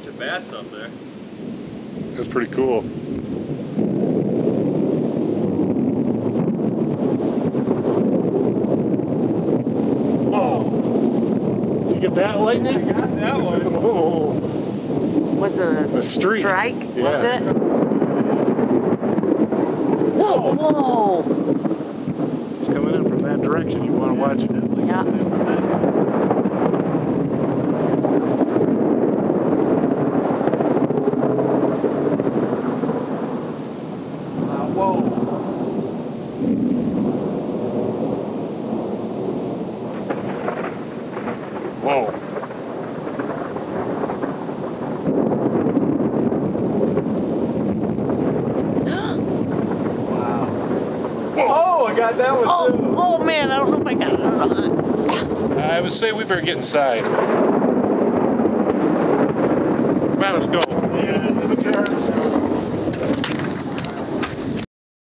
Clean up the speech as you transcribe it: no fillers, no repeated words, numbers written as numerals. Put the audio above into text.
bunch of bats up there. That's pretty cool. Whoa! Did you get that, Lightning? I got that one. Oh. Was it A streak. Strike? Yeah. Was it? Whoa! Whoa! It's coming in from that direction. You want to watch it? Yeah. Whoa. Whoa. Wow. Oh, I got that one too. Oh man, I don't know if I got it or not. I would say we better get inside. Come on, let's go. Yeah.